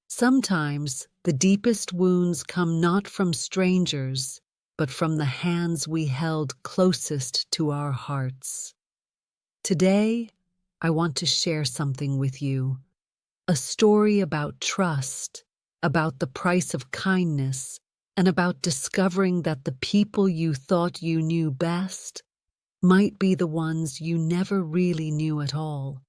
Sometimes the deepest wounds come not from strangers, but from the hands we held closest to our hearts. Today, I want to share something with you, a story about trust, about the price of kindness, and about discovering that the people you thought you knew best might be the ones you never really knew at all.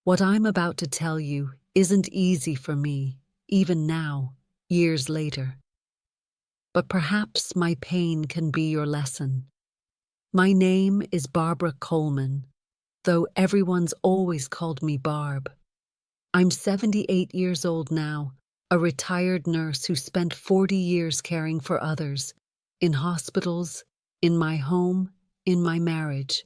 What I'm about to tell you isn't easy for me, even now, years later. But perhaps my pain can be your lesson. My name is Barbara Coleman, though everyone's always called me Barb. I'm 78 years old now, a retired nurse who spent 40 years caring for others, in hospitals, in my home, in my marriage.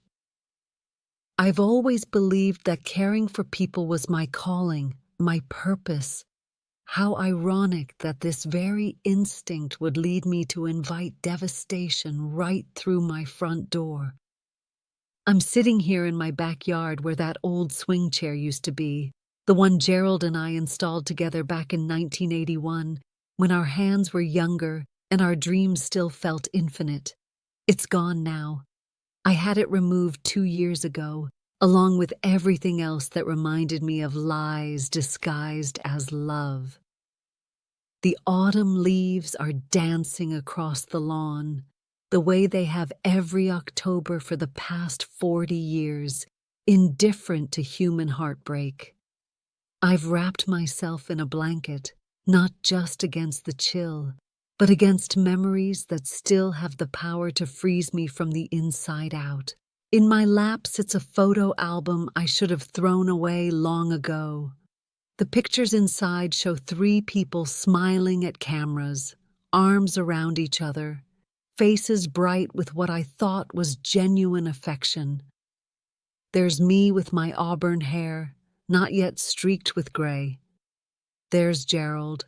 I've always believed that caring for people was my calling, my purpose. How ironic that this very instinct would lead me to invite devastation right through my front door. I'm sitting here in my backyard where that old swing chair used to be, the one Gerald and I installed together back in 1981, when our hands were younger and our dreams still felt infinite. It's gone now. I had it removed 2 years ago, along with everything else that reminded me of lies disguised as love. The autumn leaves are dancing across the lawn, the way they have every October for the past 40 years, indifferent to human heartbreak. I've wrapped myself in a blanket, not just against the chill, but against memories that still have the power to freeze me from the inside out. In my lap sits a photo album I should have thrown away long ago. The pictures inside show 3 people smiling at cameras, arms around each other, faces bright with what I thought was genuine affection. There's me with my auburn hair, not yet streaked with gray. There's Gerald,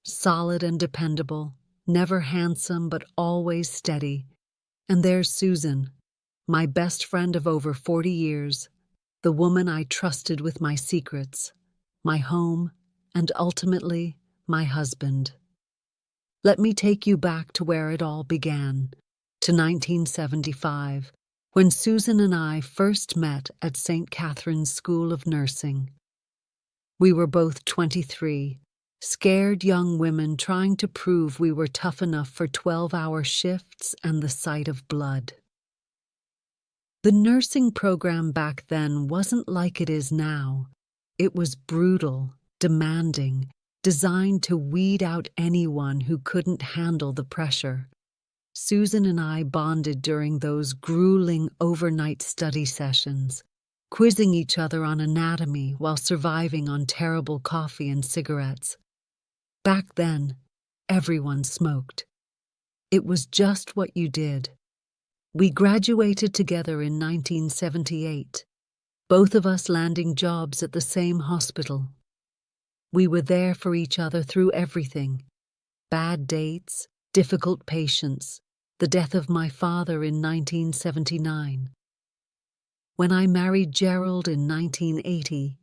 solid and dependable, never handsome but always steady. And there's Susan, my best friend of over 40 years, the woman I trusted with my secrets, my home, and ultimately, my husband. Let me take you back to where it all began, to 1975, when Susan and I first met at St. Catherine's School of Nursing. We were both 23, scared young women trying to prove we were tough enough for 12-hour shifts and the sight of blood. The nursing program back then wasn't like it is now. It was brutal, demanding, designed to weed out anyone who couldn't handle the pressure. Susan and I bonded during those grueling overnight study sessions, quizzing each other on anatomy while surviving on terrible coffee and cigarettes. Back then, everyone smoked. It was just what you did. We graduated together in 1978, both of us landing jobs at the same hospital. We were there for each other through everything: bad dates, difficult patients, the death of my father in 1979. When I married Gerald in 1980,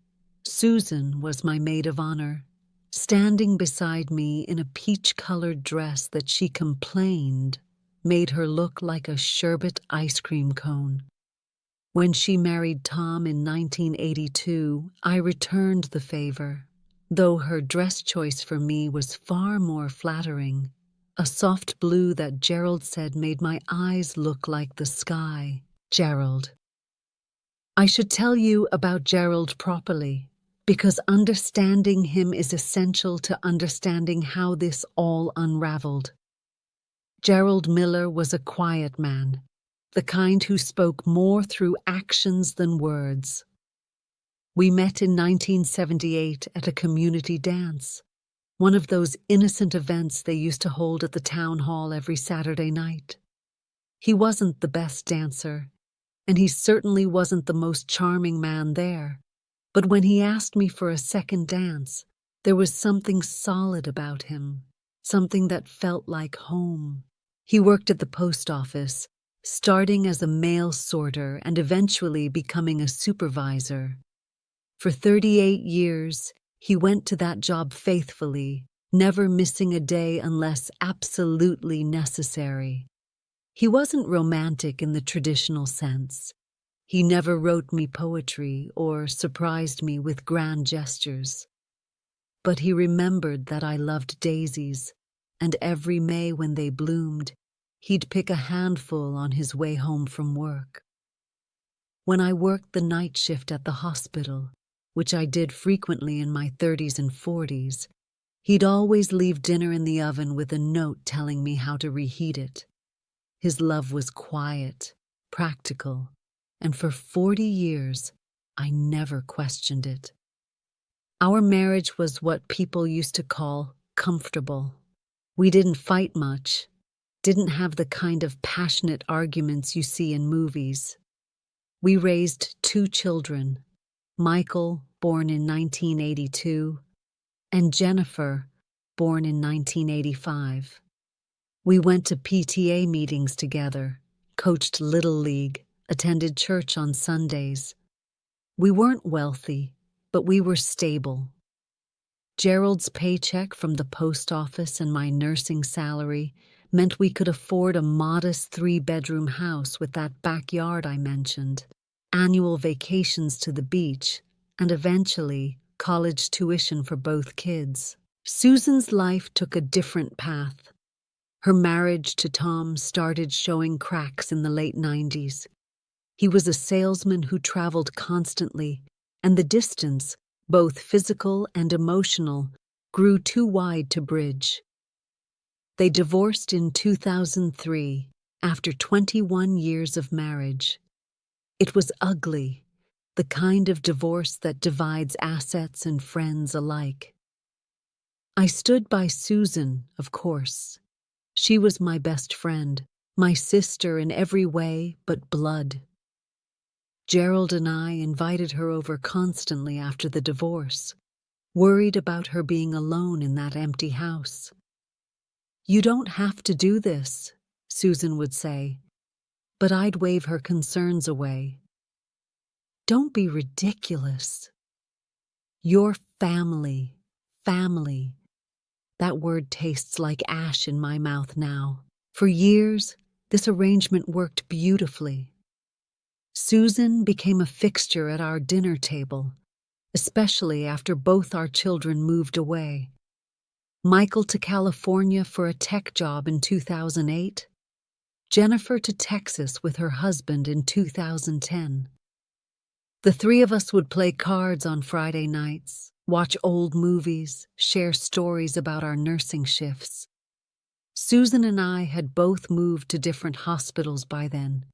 Susan was my maid of honor, standing beside me in a peach-colored dress that she complained made her look like a sherbet ice cream cone. When she married Tom in 1982, I returned the favor, though her dress choice for me was far more flattering, a soft blue that Gerald said made my eyes look like the sky. Gerald. I should tell you about Gerald properly, because understanding him is essential to understanding how this all unraveled. Gerald Miller was a quiet man, the kind who spoke more through actions than words. We met in 1978 at a community dance, one of those innocent events they used to hold at the town hall every Saturday night. He wasn't the best dancer, and he certainly wasn't the most charming man there, but when he asked me for a second dance, there was something solid about him, something that felt like home. He worked at the post office, starting as a mail sorter and eventually becoming a supervisor. For 38 years, He went to that job faithfully, never missing a day unless absolutely necessary. He wasn't romantic in the traditional sense. He never wrote me poetry or surprised me with grand gestures. But he remembered that I loved daisies, and every May when they bloomed, he'd pick a handful on his way home from work. When I worked the night shift at the hospital, which I did frequently in my 30s and 40s, he'd always leave dinner in the oven with a note telling me how to reheat it. His love was quiet, practical, and for 40 years, I never questioned it. Our marriage was what people used to call comfortable. We didn't fight much, didn't have the kind of passionate arguments you see in movies. We raised 2 children, Michael, born in 1982, and Jennifer, born in 1985. We went to PTA meetings together, coached Little League, attended church on Sundays. We weren't wealthy, but we were stable. Gerald's paycheck from the post office and my nursing salary meant we could afford a modest 3-bedroom house with that backyard I mentioned, annual vacations to the beach, and eventually college tuition for both kids. Susan's life took a different path. Her marriage to Tom started showing cracks in the late 90s. He was a salesman who traveled constantly, and the distance, both physical and emotional, grew too wide to bridge. They divorced in 2003, after 21 years of marriage. It was ugly, the kind of divorce that divides assets and friends alike. I stood by Susan, of course. She was my best friend, my sister in every way but blood. Gerald and I invited her over constantly after the divorce, worried about her being alone in that empty house. "You don't have to do this," Susan would say, but I'd wave her concerns away. "Don't be ridiculous. Your family, family." That word tastes like ash in my mouth now. For years, this arrangement worked beautifully. Susan became a fixture at our dinner table, especially after both our children moved away. Michael to California for a tech job in 2008, Jennifer to Texas with her husband in 2010. The 3 of us would play cards on Friday nights, watch old movies, share stories about our nursing shifts. Susan and I had both moved to different hospitals by then,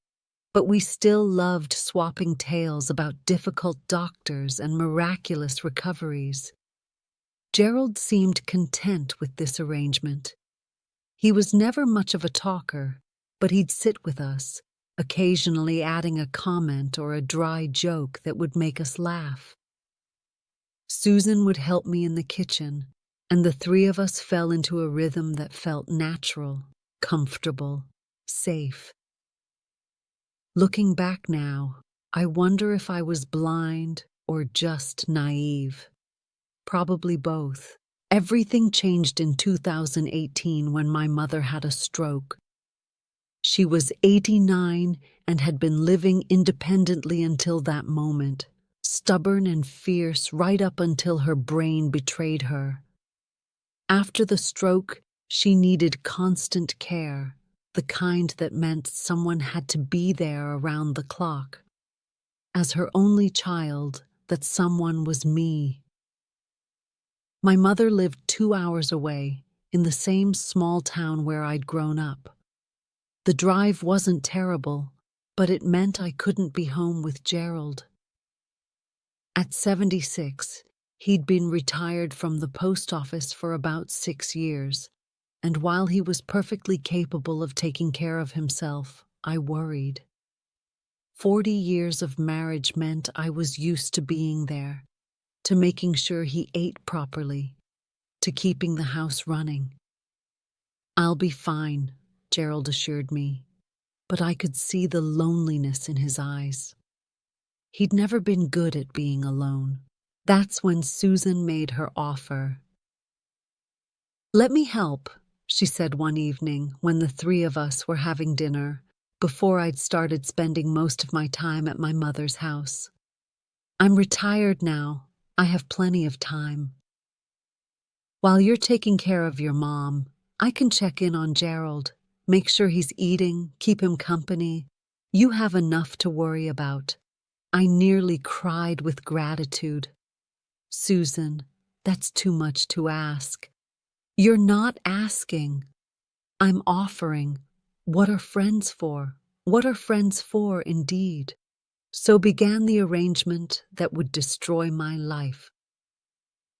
but we still loved swapping tales about difficult doctors and miraculous recoveries. Gerald seemed content with this arrangement. He was never much of a talker, but he'd sit with us, occasionally adding a comment or a dry joke that would make us laugh. Susan would help me in the kitchen, and the 3 of us fell into a rhythm that felt natural, comfortable, safe. Looking back now, I wonder if I was blind or just naive. Probably both. Everything changed in 2018 when my mother had a stroke. She was 89 and had been living independently until that moment, stubborn and fierce right up until her brain betrayed her. After the stroke, she needed constant care, the kind that meant someone had to be there around the clock. As her only child, that someone was me. My mother lived 2 hours away, in the same small town where I'd grown up. The drive wasn't terrible, but it meant I couldn't be home with Gerald. At 76, he'd been retired from the post office for about 6 years, and while he was perfectly capable of taking care of himself, I worried. 40 years of marriage meant I was used to being there, to making sure he ate properly, to keeping the house running. "I'll be fine," Gerald assured me, but I could see the loneliness in his eyes. He'd never been good at being alone. That's when Susan made her offer. "Let me help," she said one evening when the three of us were having dinner, before I'd started spending most of my time at my mother's house. "I'm retired now. I have plenty of time. While you're taking care of your mom, I can check in on Gerald, make sure he's eating, keep him company. You have enough to worry about." I nearly cried with gratitude. "Susan, that's too much to ask." "You're not asking. I'm offering. What are friends for? What are friends for, indeed?" So began the arrangement that would destroy my life.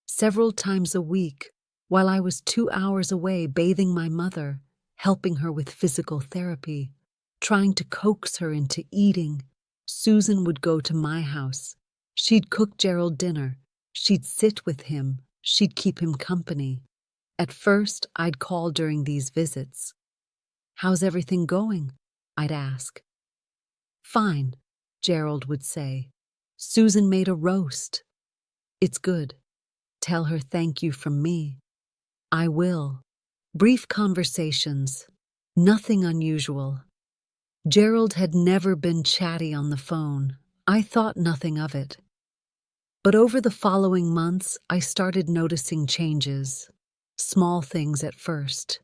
Several times a week, while I was 2 hours away bathing my mother, helping her with physical therapy, trying to coax her into eating, Susan would go to my house. She'd cook Gerald dinner. She'd sit with him. She'd keep him company. At first, I'd call during these visits. "How's everything going?" I'd ask. "Fine," Gerald would say. "Susan made a roast. It's good. Tell her thank you from me." "I will." Brief conversations. Nothing unusual. Gerald had never been chatty on the phone. I thought nothing of it. But over the following months, I started noticing changes. Small things at first.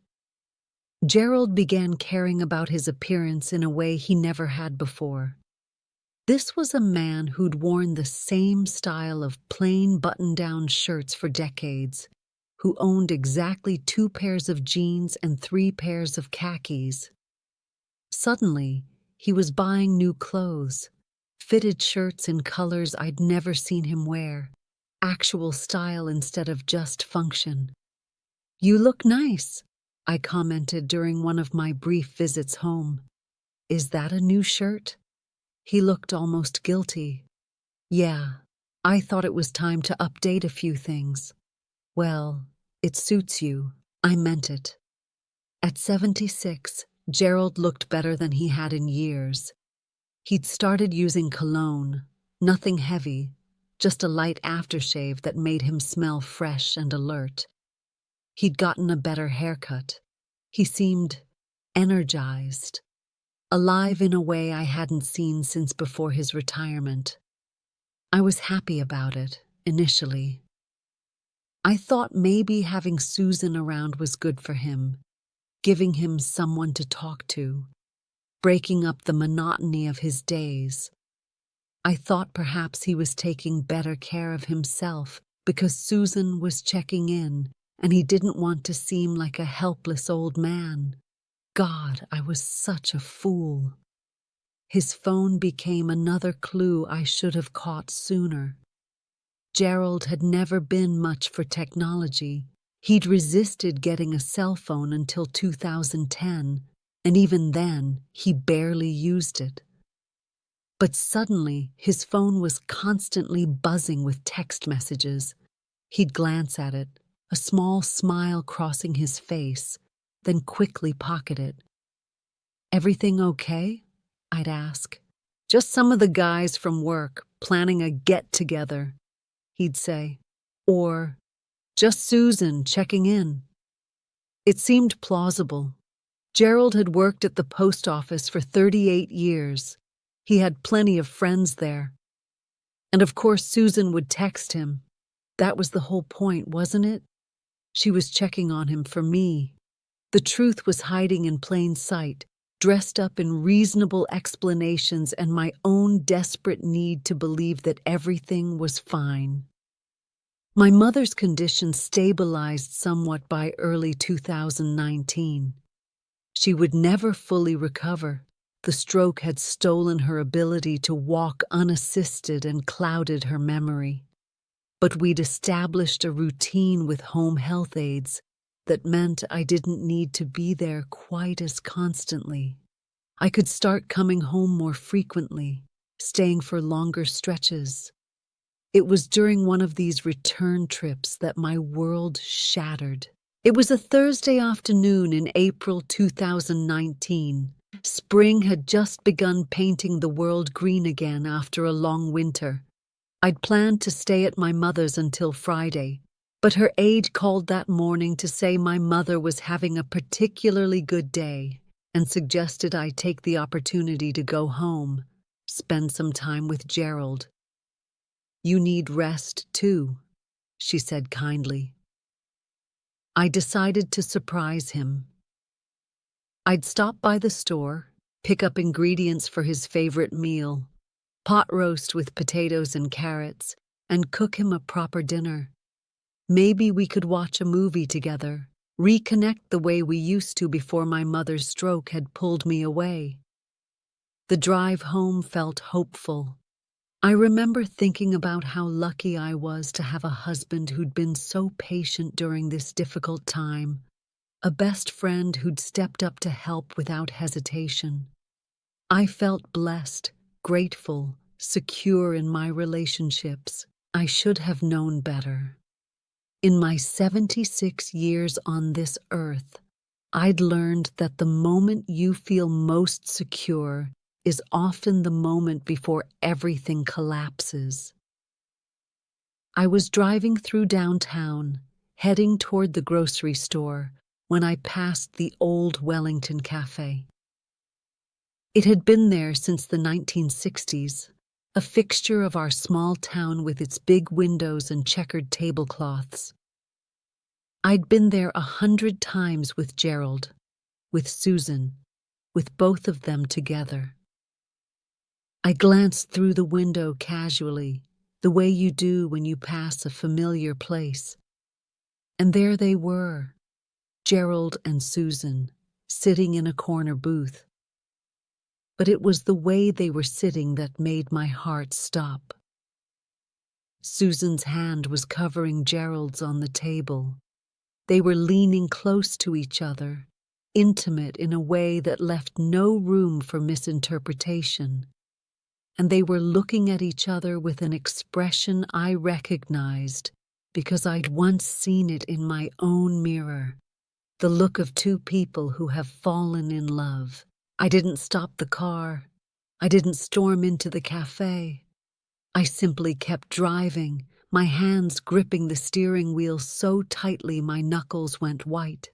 Gerald began caring about his appearance in a way he never had before. This was a man who'd worn the same style of plain button-down shirts for decades, who owned exactly 2 pairs of jeans and 3 pairs of khakis. Suddenly, he was buying new clothes, fitted shirts in colors I'd never seen him wear, actual style instead of just function. "You look nice," I commented during one of my brief visits home. "Is that a new shirt?" He looked almost guilty. "Yeah, I thought it was time to update a few things." "Well, it suits you." I meant it. At 76, Gerald looked better than he had in years. He'd started using cologne, nothing heavy, just a light aftershave that made him smell fresh and alert. He'd gotten a better haircut. He seemed energized, alive in a way I hadn't seen since before his retirement. I was happy about it, initially. I thought maybe having Susan around was good for him, giving him someone to talk to, breaking up the monotony of his days. I thought perhaps he was taking better care of himself because Susan was checking in and he didn't want to seem like a helpless old man. God, I was such a fool. His phone became another clue I should have caught sooner. Gerald had never been much for technology. He'd resisted getting a cell phone until 2010, and even then, he barely used it. But suddenly, his phone was constantly buzzing with text messages. He'd glance at it, a small smile crossing his face, then quickly pocket it. "Everything okay?" I'd ask. "Just some of the guys from work planning a get-together," he'd say. Or, "Just Susan checking in." It seemed plausible. Gerald had worked at the post office for 38 years. He had plenty of friends there. And of course Susan would text him. That was the whole point, wasn't it? She was checking on him for me. The truth was hiding in plain sight, dressed up in reasonable explanations and my own desperate need to believe that everything was fine. My mother's condition stabilized somewhat by early 2019. She would never fully recover. The stroke had stolen her ability to walk unassisted and clouded her memory. But we'd established a routine with home health aides that meant I didn't need to be there quite as constantly. I could start coming home more frequently, staying for longer stretches. It was during one of these return trips that my world shattered. It was a Thursday afternoon in April 2019. Spring had just begun painting the world green again after a long winter. I'd planned to stay at my mother's until Friday, but her aide called that morning to say my mother was having a particularly good day and suggested I take the opportunity to go home, spend some time with Gerald. "You need rest, too," she said kindly. I decided to surprise him. I'd stop by the store, pick up ingredients for his favorite meal, pot roast with potatoes and carrots, and cook him a proper dinner. Maybe we could watch a movie together, reconnect the way we used to before my mother's stroke had pulled me away. The drive home felt hopeful. I remember thinking about how lucky I was to have a husband who'd been so patient during this difficult time, a best friend who'd stepped up to help without hesitation. I felt blessed, grateful, secure in my relationships. I should have known better. In my 76 years on this earth, I'd learned that the moment you feel most secure is often the moment before everything collapses. I was driving through downtown, heading toward the grocery store, when I passed the old Wellington Cafe. It had been there since the 1960s, a fixture of our small town with its big windows and checkered tablecloths. I'd been there 100 times with Gerald, with Susan, with both of them together. I glanced through the window casually, the way you do when you pass a familiar place. And there they were, Gerald and Susan, sitting in a corner booth. But it was the way they were sitting that made my heart stop. Susan's hand was covering Gerald's on the table. They were leaning close to each other, intimate in a way that left no room for misinterpretation. And they were looking at each other with an expression I recognized because I'd once seen it in my own mirror, the look of two people who have fallen in love. I didn't stop the car. I didn't storm into the cafe. I simply kept driving, my hands gripping the steering wheel so tightly my knuckles went white.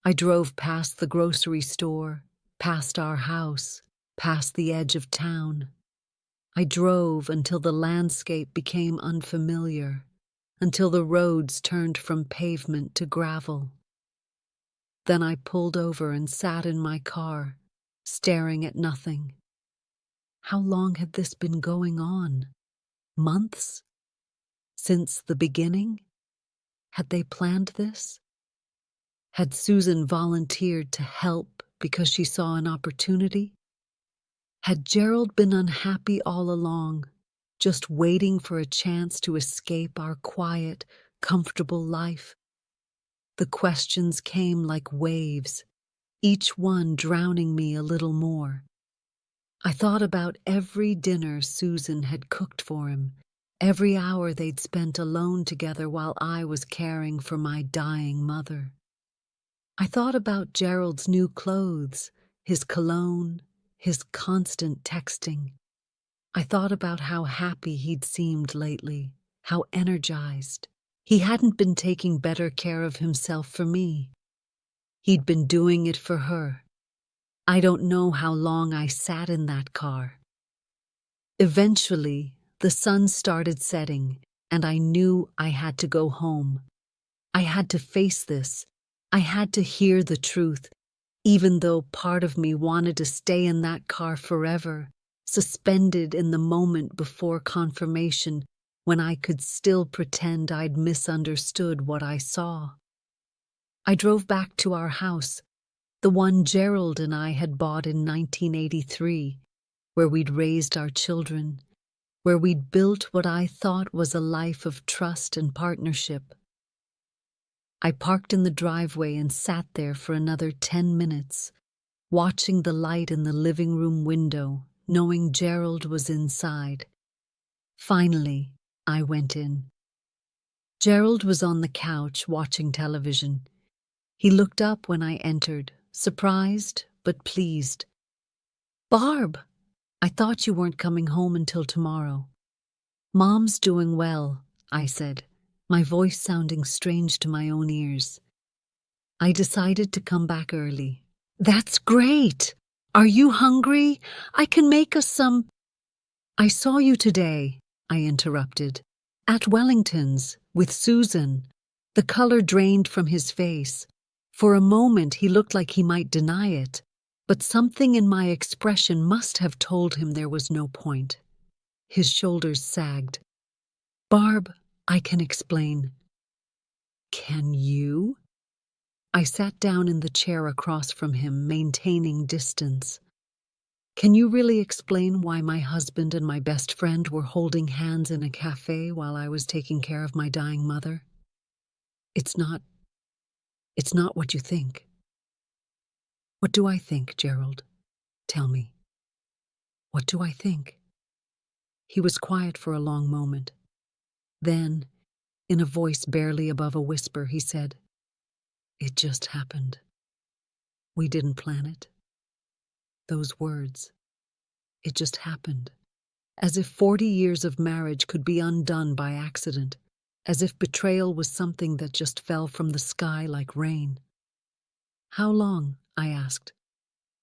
I drove past the grocery store, past our house, past the edge of town. I drove until the landscape became unfamiliar, until the roads turned from pavement to gravel. Then I pulled over and sat in my car, staring at nothing. How long had this been going on? Months? Since the beginning? Had they planned this? Had Susan volunteered to help because she saw an opportunity? Had Gerald been unhappy all along, just waiting for a chance to escape our quiet, comfortable life? The questions came like waves, each one drowning me a little more. I thought about every dinner Susan had cooked for him, every hour they'd spent alone together while I was caring for my dying mother. I thought about Gerald's new clothes, his cologne, his constant texting. I thought about how happy he'd seemed lately, how energized. He hadn't been taking better care of himself for me. He'd been doing it for her. I don't know how long I sat in that car. Eventually, the sun started setting, and I knew I had to go home. I had to face this. I had to hear the truth, even though part of me wanted to stay in that car forever, suspended in the moment before confirmation when I could still pretend I'd misunderstood what I saw. I drove back to our house, the one Gerald and I had bought in 1983, where we'd raised our children, where we'd built what I thought was a life of trust and partnership. I parked in the driveway and sat there for another 10 minutes, watching the light in the living room window, knowing Gerald was inside. Finally, I went in. Gerald was on the couch watching television. He looked up when I entered, surprised but pleased. "Barb, I thought you weren't coming home until tomorrow." Mom's doing well, I said, my voice sounding strange to my own ears. I decided to come back early. That's great! Are you hungry? I can make us some. I saw you today, I interrupted. At Wellington's, with Susan. The color drained from his face. For a moment he looked like he might deny it, but something in my expression must have told him there was no point. His shoulders sagged. Barb, I can explain. Can you? I sat down in the chair across from him, maintaining distance. Can you really explain why my husband and my best friend were holding hands in a cafe while I was taking care of my dying mother? It's not what you think. What do I think, Gerald? Tell me. What do I think? He was quiet for a long moment. Then, in a voice barely above a whisper, he said, It just happened. We didn't plan it. Those words. It just happened. As if 40 years of marriage could be undone by accident. As if betrayal was something that just fell from the sky like rain. How long? I asked.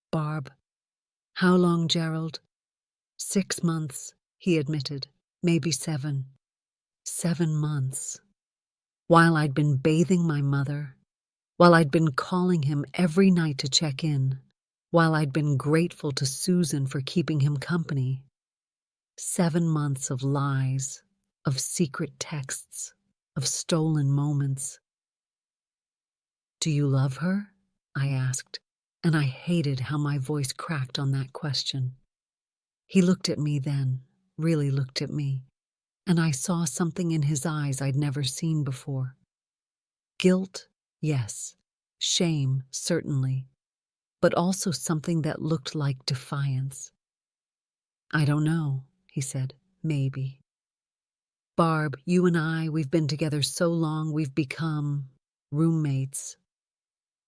Barb. How long, Gerald? 6 months, he admitted. Maybe 7. 7 months. While I'd been bathing my mother. While I'd been calling him every night to check in. While I'd been grateful to Susan for keeping him company. 7 months of lies, of secret texts, of stolen moments. Do you love her? I asked, and I hated how my voice cracked on that question. He looked at me then, really looked at me, and I saw something in his eyes I'd never seen before. Guilt, yes. Shame, certainly. But also something that looked like defiance. I don't know, he said. Maybe. Barb, you and I, we've been together so long we've become roommates.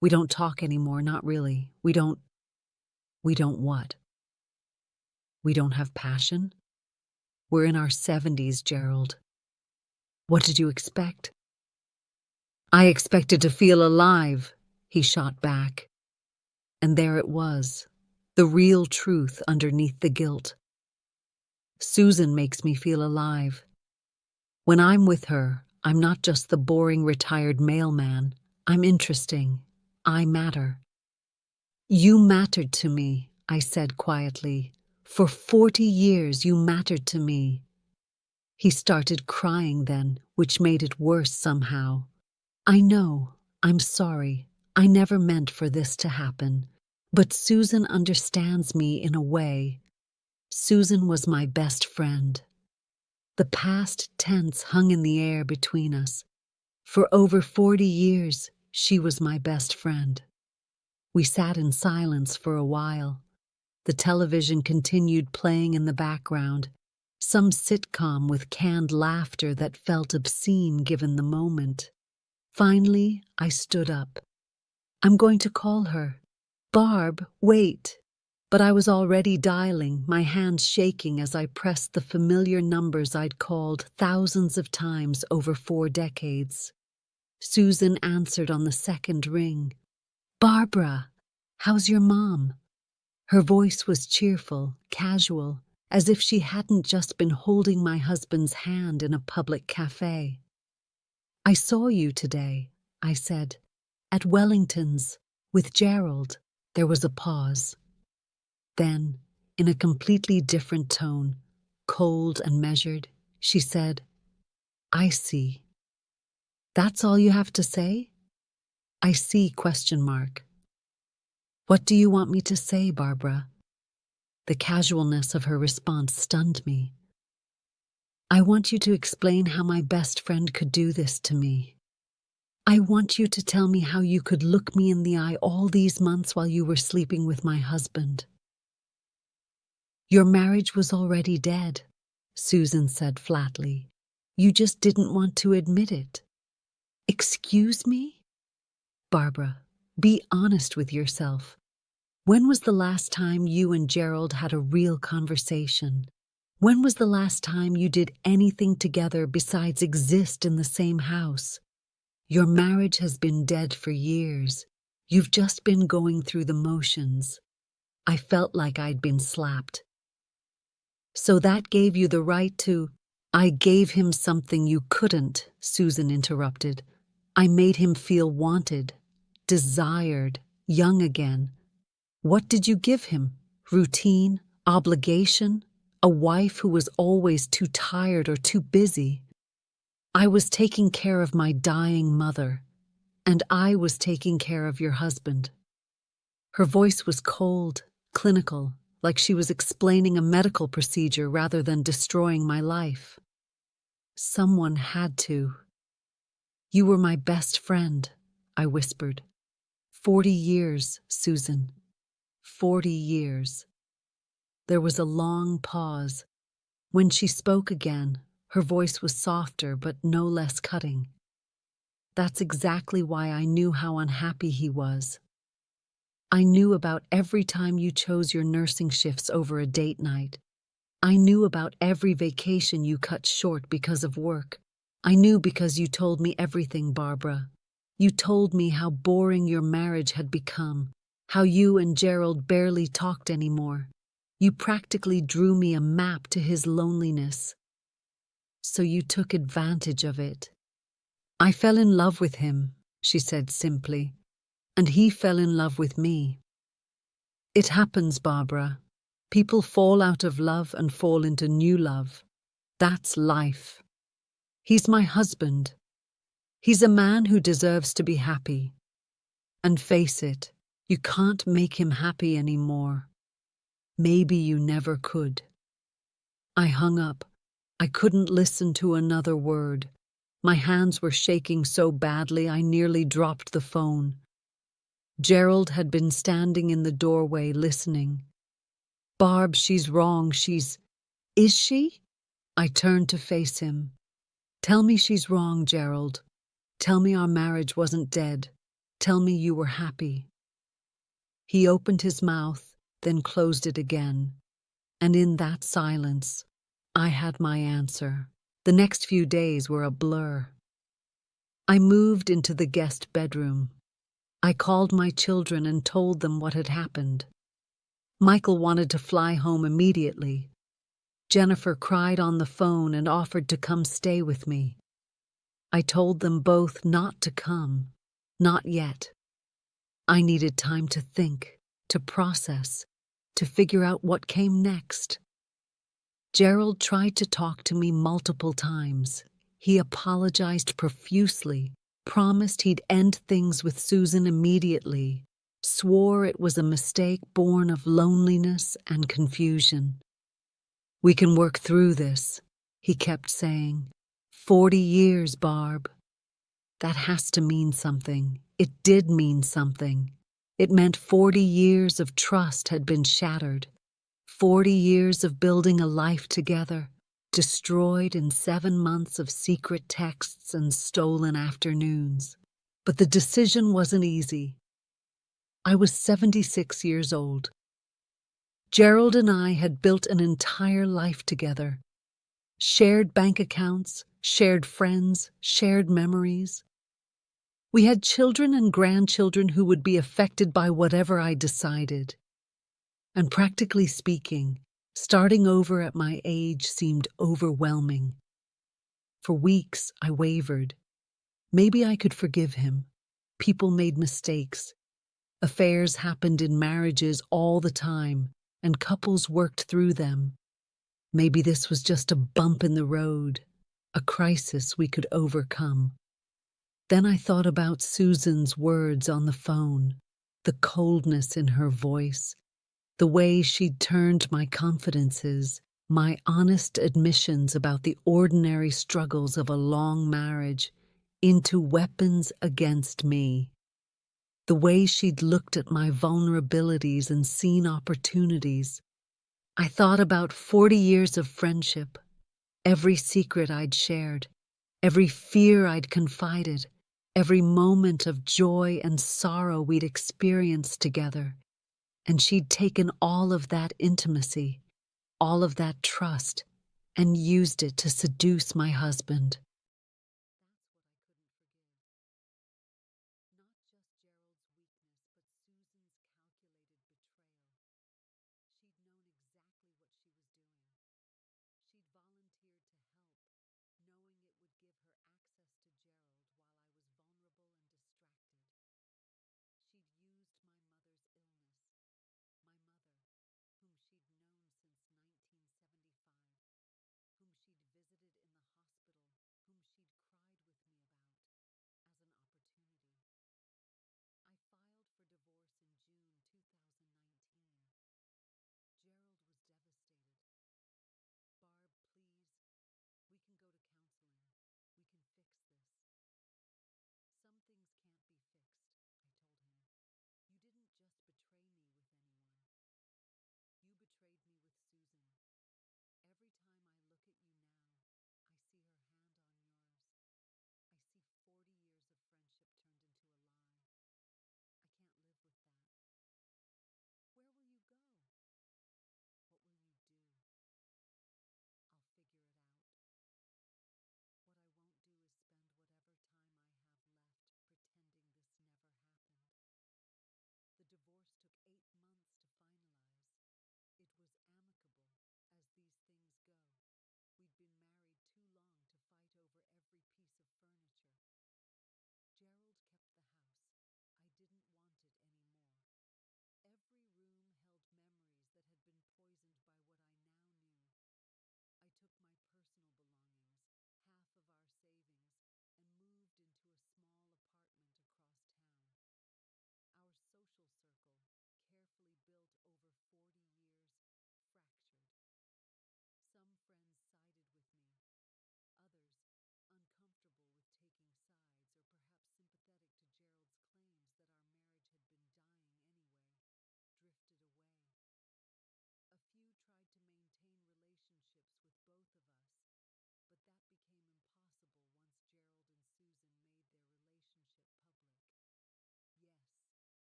We don't talk anymore, not really. We don't what? We don't have passion? We're in our 70s, Gerald. What did you expect? I expected to feel alive, he shot back. And there it was, the real truth underneath the guilt. Susan makes me feel alive. When I'm with her, I'm not just the boring retired mailman. I'm interesting. I matter. You mattered to me, I said quietly. For 40 years you mattered to me. He started crying then, which made it worse somehow. I know, I'm sorry. I never meant for this to happen. But Susan understands me in a way. Susan was my best friend. The past tense hung in the air between us. For over 40 years, she was my best friend. We sat in silence for a while. The television continued playing in the background, some sitcom with canned laughter that felt obscene given the moment. Finally, I stood up. I'm going to call her. Barb, wait. But I was already dialing, my hands shaking as I pressed the familiar numbers I'd called thousands of times over 4 decades. Susan answered on the second ring. Barbara, how's your mom? Her voice was cheerful, casual, as if she hadn't just been holding my husband's hand in a public cafe. I saw you today, I said, at Wellington's, with Gerald. There was a pause. Then, in a completely different tone, cold and measured, she said, I see. That's all you have to say? I see, ? What do you want me to say, Barbara? The casualness of her response stunned me. I want you to explain how my best friend could do this to me. I want you to tell me how you could look me in the eye all these months while you were sleeping with my husband. Your marriage was already dead, Susan said flatly. You just didn't want to admit it. Excuse me? Barbara, be honest with yourself. When was the last time you and Gerald had a real conversation? When was the last time you did anything together besides exist in the same house? Your marriage has been dead for years. You've just been going through the motions. I felt like I'd been slapped. So that gave you the right to— I gave him something you couldn't, Susan interrupted. I made him feel wanted, desired, young again. What did you give him? Routine? Obligation? A wife who was always too tired or too busy? I was taking care of my dying mother, and I was taking care of your husband. Her voice was cold, clinical, like she was explaining a medical procedure rather than destroying my life. Someone had to. You were my best friend, I whispered. 40 years, Susan. 40 years. There was a long pause. When she spoke again, her voice was softer but no less cutting. That's exactly why I knew how unhappy he was. I knew about every time you chose your nursing shifts over a date night. I knew about every vacation you cut short because of work. I knew because you told me everything, Barbara. You told me how boring your marriage had become, how you and Gerald barely talked anymore. You practically drew me a map to his loneliness. So you took advantage of it. I fell in love with him, she said simply, and he fell in love with me. It happens, Barbara. People fall out of love and fall into new love. That's life. He's my husband. He's a man who deserves to be happy. And face it, you can't make him happy anymore. Maybe you never could. I hung up. I couldn't listen to another word. My hands were shaking so badly I nearly dropped the phone. Gerald had been standing in the doorway listening. Barb, she's wrong, Is she? I turned to face him. Tell me she's wrong, Gerald. Tell me our marriage wasn't dead. Tell me you were happy. He opened his mouth, then closed it again. And in that silence, I had my answer. The next few days were a blur. I moved into the guest bedroom. I called my children and told them what had happened. Michael wanted to fly home immediately. Jennifer cried on the phone and offered to come stay with me. I told them both not to come, not yet. I needed time to think, to process, to figure out what came next. Gerald tried to talk to me multiple times. He apologized profusely, promised he'd end things with Susan immediately, swore it was a mistake born of loneliness and confusion. We can work through this, he kept saying. 40 years, Barb. That has to mean something. It did mean something. It meant 40 years of trust had been shattered. 40 years of building a life together, destroyed in 7 months of secret texts and stolen afternoons. But the decision wasn't easy. I was 76 years old. Gerald and I had built an entire life together. Shared bank accounts, shared friends, shared memories. We had children and grandchildren who would be affected by whatever I decided. And practically speaking, starting over at my age seemed overwhelming. For weeks, I wavered. Maybe I could forgive him. People made mistakes. Affairs happened in marriages all the time, and couples worked through them. Maybe this was just a bump in the road, a crisis we could overcome. Then I thought about Susan's words on the phone, the coldness in her voice, the way she'd turned my confidences, my honest admissions about the ordinary struggles of a long marriage, into weapons against me. The way she'd looked at my vulnerabilities and seen opportunities. I thought about 40 years of friendship, every secret I'd shared, every fear I'd confided, every moment of joy and sorrow we'd experienced together. And she'd taken all of that intimacy, all of that trust and used it to seduce my husband.